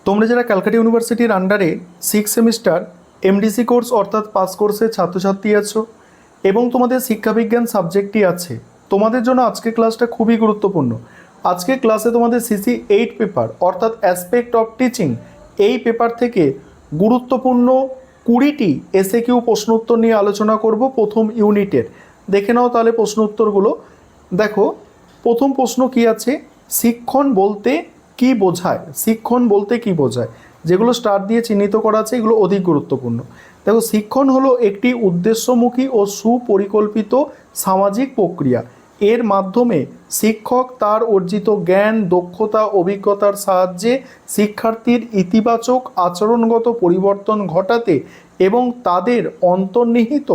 তোমরা যারা ক্যালকাটা ইউনিভার্সিটির আন্ডারে 6 সেমিস্টার এমডিসি কোর্স অর্থাৎ পাস কোর্সের ছাত্রছাত্রী আছো এবং তোমাদের শিক্ষাবিজ্ঞান সাবজেক্টটি আছে, তোমাদের জন্য আজকে ক্লাসটা খুবই গুরুত্বপূর্ণ। আজকে ক্লাসে তোমাদের CC8 পেপার অর্থাৎ অ্যাসপেক্ট অফ টিচিং এই পেপার থেকে গুরুত্বপূর্ণ 20টি এসএকিউ প্রশ্ন উত্তর নিয়ে আলোচনা করব প্রথম ইউনিটের। দেখে নাও তাহলে প্রশ্ন উত্তরগুলো। দেখো, প্রথম প্রশ্ন কি আছে, শিক্ষণ বলতে কি বোঝায়? শিক্ষণ বলতে কি বোঝায়? যেগুলো স্টার দিয়ে চিহ্নিত করা আছে এগুলো অধিক গুরুত্বপূর্ণ। দেখো, শিক্ষণ হলো একটি উদ্দেশ্যমুখী ও সুপরিকল্পিত সামাজিক প্রক্রিয়া। এর মাধ্যমে শিক্ষক তার অর্জিত জ্ঞান, দক্ষতা, অভিজ্ঞতার সাহায্যে শিক্ষার্থীর ইতিবাচক আচরণগত পরিবর্তন ঘটাতে এবং তাদের অন্তর্নিহিত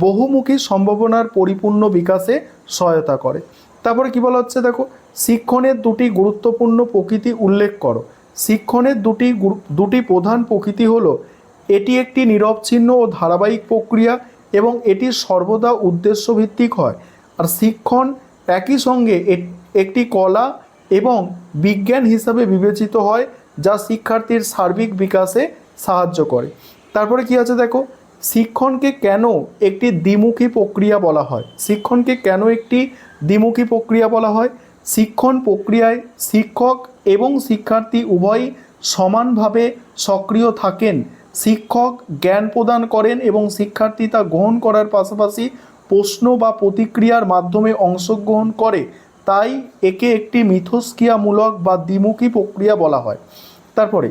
বহুমুখী সম্ভাবনার পরিপূর্ণ বিকাশে সহায়তা করে। তারপরে কি বলা হচ্ছে, দেখো, শিক্ষণের দুটি গুরুত্বপূর্ণ প্রকৃতি উল্লেখ করো। শিক্ষণের দুটি প্রধান প্রকৃতি হলো, এটি একটি নিরবচ্ছিন্ন ও ধারাবাহিক প্রক্রিয়া এবং এটি সর্বদা উদ্দেশ্যভিত্তিক হয়। আর শিক্ষণ একই সঙ্গে একটি কলা এবং বিজ্ঞান হিসাবে বিবেচিত হয় যা শিক্ষার্থীর সার্বিক বিকাশে সাহায্য করে। তারপরে কি আছে, দেখো, শিক্ষণকে কেন একটি দ্বিমুখী প্রক্রিয়া বলা হয়? শিক্ষণকে কেন একটি দ্বিমুখী প্রক্রিয়া বলা হয়? শিক্ষণ প্রক্রিয়ায় শিক্ষক এবং শিক্ষার্থী উভয়ই সমানভাবে সক্রিয় থাকেন। শিক্ষক জ্ঞান প্রদান করেন এবং শিক্ষার্থী তা গ্রহণ করার পাশাপাশি প্রশ্ন বা প্রতিক্রিয়ার মাধ্যমে অংশগ্রহণ করে। তাই একে একটি মিথস্ক্রিয়ামূলক বা দ্বিমুখী প্রক্রিয়া বলা হয়। তারপরে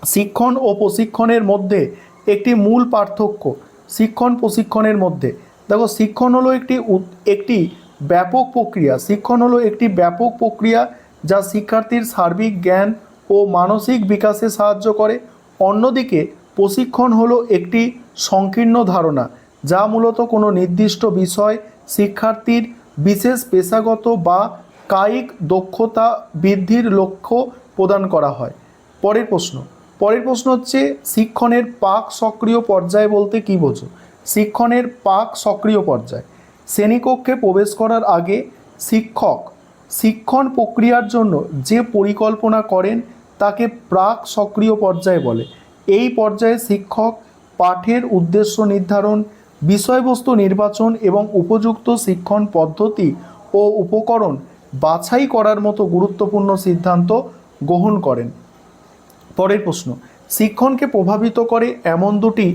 শিক্ষণ ও প্রশিক্ষণের মধ্যে একটি মূল পার্থক্য। শিক্ষণ প্রশিক্ষণের মধ্যে দেখো, শিক্ষণ হলো একটি ব্যাপক প্রক্রিয়া। শিক্ষণ হলো একটি ব্যাপক প্রক্রিয়া যা শিক্ষার্থীর সার্বিক জ্ঞান ও মানসিক বিকাশে সাহায্য করে। অন্যদিকে প্রশিক্ষণ হলো একটি সংকীর্ণ ধারণা যা মূলত কোনো নির্দিষ্ট বিষয় শিক্ষার্থীর বিশেষ পেশাগত বা কায়িক দক্ষতা বৃদ্ধির লক্ষ্য প্রদান করা হয়। পরের প্রশ্ন হচ্ছে, শিক্ষণের পাক সক্রিয় পর্যায় বলতে কী বোঝো? শিক্ষণের পাক সক্রিয় পর্যায়, শ্রেণীকক্ষে প্রবেশ করার আগে শিক্ষক শিক্ষণ প্রক্রিয়ার জন্য যে পরিকল্পনা করেন তাকে প্রাক সক্রিয় পর্যায় বলে। এই পর্যায়ে শিক্ষক পাঠের উদ্দেশ্য নির্ধারণ, বিষয়বস্তু নির্বাচন এবং উপযুক্ত শিক্ষণ পদ্ধতি ও উপকরণ বাছাই করার মতো গুরুত্বপূর্ণ সিদ্ধান্ত গ্রহণ করেন। পরের প্রশ্ন, শিক্ষণকে প্রভাবিত করে এমন দুটি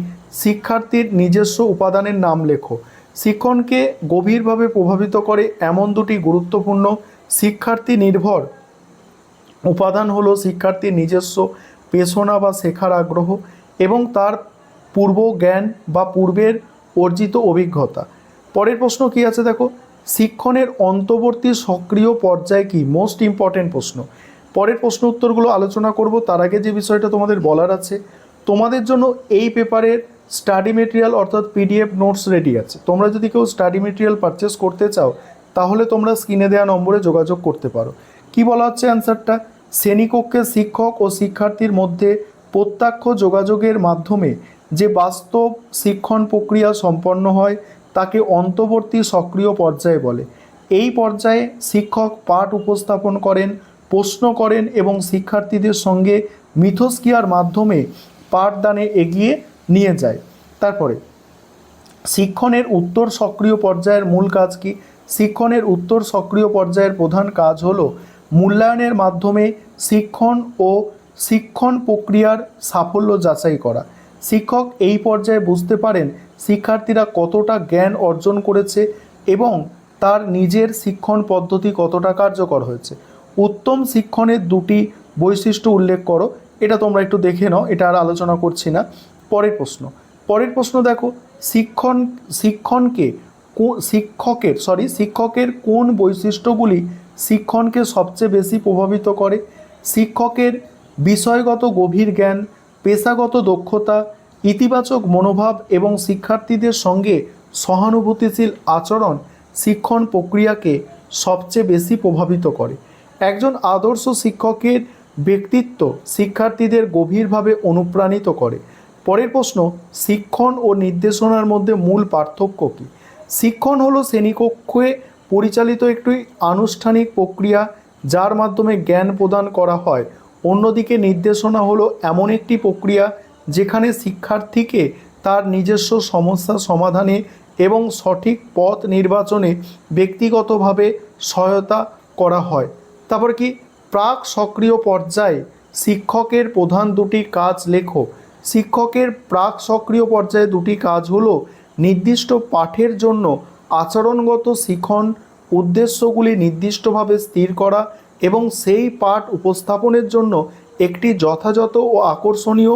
শিক্ষার্থীর নিজস্ব উপাদানের নাম লেখো। শিক্ষণকে গভীরভাবে প্রভাবিত করে এমন দুটি গুরুত্বপূর্ণ শিক্ষার্থী নির্ভর উপাদান হলো শিক্ষার্থীর নিজস্ব পেশনা বা শেখার আগ্রহ এবং তার পূর্ব জ্ঞান বা পূর্বের অর্জিত অভিজ্ঞতা। পরের প্রশ্ন কি আছে, দেখো, শিক্ষণের অন্তর্বর্তী সক্রিয় পর্যায় কি? মোস্ট ইম্পর্টেন্ট প্রশ্ন। পরের প্রশ্ন উত্তরগুলো আলোচনা করব তার আগে যে বিষয়টা তোমাদের বলার আছে, তোমাদের জন্য এই পেপারের স্টাডি মেটেরিয়াল অর্থাৎ PDF নোটস রেডি আছে। তোমরা যদি কেউ স্টাডি মেটেরিয়াল পারচেস করতে চাও তাহলে তোমরা স্ক্রিনে দেওয়া নম্বরে যোগাযোগ করতে পারো। কি বলা হচ্ছে অ্যান্সারটা, শ্রেণীকক্ষে শিক্ষক ও শিক্ষার্থীর মধ্যে প্রত্যক্ষ যোগাযোগের মাধ্যমে যে বাস্তব শিক্ষণ প্রক্রিয়া সম্পন্ন হয় তাকে অন্তর্বর্তী সক্রিয় পর্যায়ে বলে। এই পর্যায়ে শিক্ষক পাঠ উপস্থাপন করেন, প্রশ্ন করেন এবং শিক্ষার্থীদের সঙ্গে মিথস্ক্রিয়ার মাধ্যমে পাঠদানে এগিয়ে নিয়ে যায়। তারপরে শিক্ষণের উত্তর সক্রিয় পর্যায়ের মূল কাজ কি? শিক্ষণের উত্তর সক্রিয় পর্যায়ের প্রধান কাজ হলো মূল্যায়নের মাধ্যমে শিক্ষণ ও শিক্ষণ প্রক্রিয়ার সাফল্য যাচাই করা। শিক্ষক এই পর্যায়ে বুঝতে পারেন শিক্ষার্থীরা কতটা জ্ঞান অর্জন করেছে এবং তার নিজের শিক্ষণ পদ্ধতি কতটা কার্যকর হয়েছে। উত্তম শিক্ষণের দুটি বৈশিষ্ট্য উল্লেখ করো। এটা তোমরা একটু দেখে নাও, এটা আর আলোচনা করছি না। পরের প্রশ্ন দেখো, শিক্ষকের কোন বৈশিষ্ট্যগুলি শিক্ষণকে সবচেয়ে বেশি প্রভাবিত করে? শিক্ষকের বিষয়গত গভীর জ্ঞান, পেশাগত দক্ষতা, ইতিবাচক মনোভাব এবং শিক্ষার্থীদের সঙ্গে সহানুভূতিশীল আচরণ শিক্ষণ প্রক্রিয়াকে সবচেয়ে বেশি প্রভাবিত করে। একজন আদর্শ শিক্ষকের ব্যক্তিত্ব শিক্ষার্থীদের গভীরভাবে অনুপ্রাণিত করে। পরের প্রশ্ন, শিক্ষণ ও নির্দেশনার মধ্যে মূল পার্থক্য কী? শিক্ষণ হলো শ্রেণীকক্ষে পরিচালিত একটি আনুষ্ঠানিক প্রক্রিয়া যার মাধ্যমে জ্ঞান প্রদান করা হয় অন্যদিকে নির্দেশনা হলো এমন একটি প্রক্রিয়া যেখানে শিক্ষার্থীকে তার নিজস্ব সমস্যা সমাধানে এবং সঠিক পথ নির্বাচনে ব্যক্তিগতভাবে সহায়তা করা হয়। তারপর কি, প্রাক সক্রিয় পর্যায়ে শিক্ষকের প্রধান দুটি কাজ লেখো। শিক্ষকের প্রাক সক্রিয় পর্যায়ে দুটি কাজ হলো নির্দিষ্ট পাঠের জন্য আচরণগত শিখন উদ্দেশ্যগুলি নির্দিষ্টভাবে স্থির করা এবং সেই পাঠ উপস্থাপনের জন্য একটি যথাযথ ও আকর্ষণীয়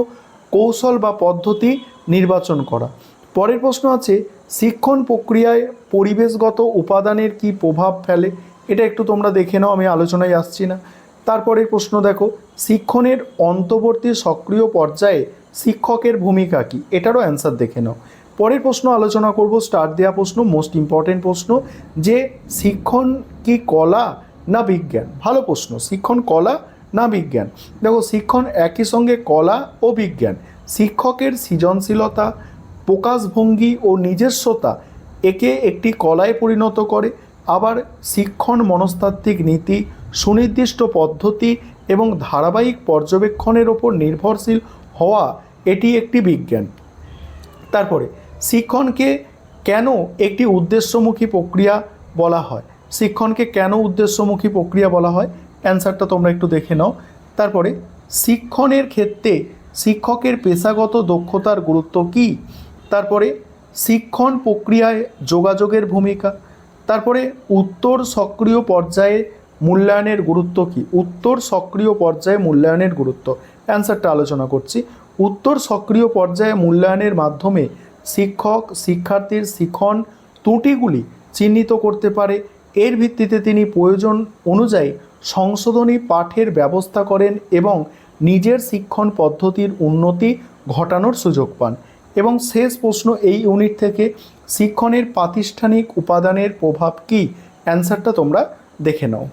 কৌশল বা পদ্ধতি নির্বাচন করা। পরের প্রশ্ন আছে, শিক্ষণ প্রক্রিয়ায় পরিবেশগত উপাদানের কি প্রভাব ফেলে? এটা একটু তোমরা দেখে নাও, আমি আলোচনায় আসছি না। তারপরের প্রশ্ন দেখো, শিক্ষণের অন্তর্বর্তী সক্রিয় পর্যায়ে শিক্ষকের ভূমিকা কী? এটারও অ্যান্সার দেখে নাও। পরের প্রশ্ন আলোচনা করব, স্টার দেওয়া প্রশ্ন, মোস্ট ইম্পর্টেন্ট প্রশ্ন, যে শিক্ষণ কি কলা না বিজ্ঞান? ভালো প্রশ্ন, শিক্ষণ কলা না বিজ্ঞান? দেখো, শিক্ষণ একই সঙ্গে কলা ও বিজ্ঞান। শিক্ষকের সৃজনশীলতা, প্রকাশভঙ্গি ও নিজস্বতা একে একটি কলায় পরিণত করে। আবার শিক্ষণ মনস্তাত্ত্বিক নীতি, সুনির্দিষ্ট পদ্ধতি এবং ধারাবাহিক পর্যবেক্ষণের ওপর নির্ভরশীল হওয়া, এটি একটি বিজ্ঞান। তারপরে শিক্ষণকে কেন একটি উদ্দেশ্যমুখী প্রক্রিয়া বলা হয়? শিক্ষণকে কেন উদ্দেশ্যমুখী প্রক্রিয়া বলা হয়? অ্যান্সারটা তোমরা একটু দেখে নাও। তারপরে শিক্ষণের ক্ষেত্রে শিক্ষকের পেশাগত দক্ষতার গুরুত্ব কী? তারপরে শিক্ষণ প্রক্রিয়ায় যোগাযোগের ভূমিকা। তারপরে উত্তর সক্রিয় পর্যায়ে মূল্যায়নের গুরুত্ব কী? উত্তর সক্রিয় পর্যায়ে মূল্যায়নের গুরুত্ব, অ্যান্সারটা আলোচনা করছি। উত্তর সক্রিয় পর্যায়ে মূল্যায়নের মাধ্যমে শিক্ষক শিক্ষার্থীর শিখন ত্রুটিগুলি চিহ্নিত করতে পারে। এর ভিত্তিতে তিনি প্রয়োজন অনুযায়ী সংশোধনী পাঠের ব্যবস্থা করেন এবং নিজের শিক্ষণ পদ্ধতির উন্নতি ঘটানোর সুযোগ পান। এবং শেষ প্রশ্ন এই ইউনিট থেকে, শিক্ষণের প্রাতিষ্ঠানিক উপাদানের প্রভাব কী? অ্যান্সারটা তোমরা দেখে নাও।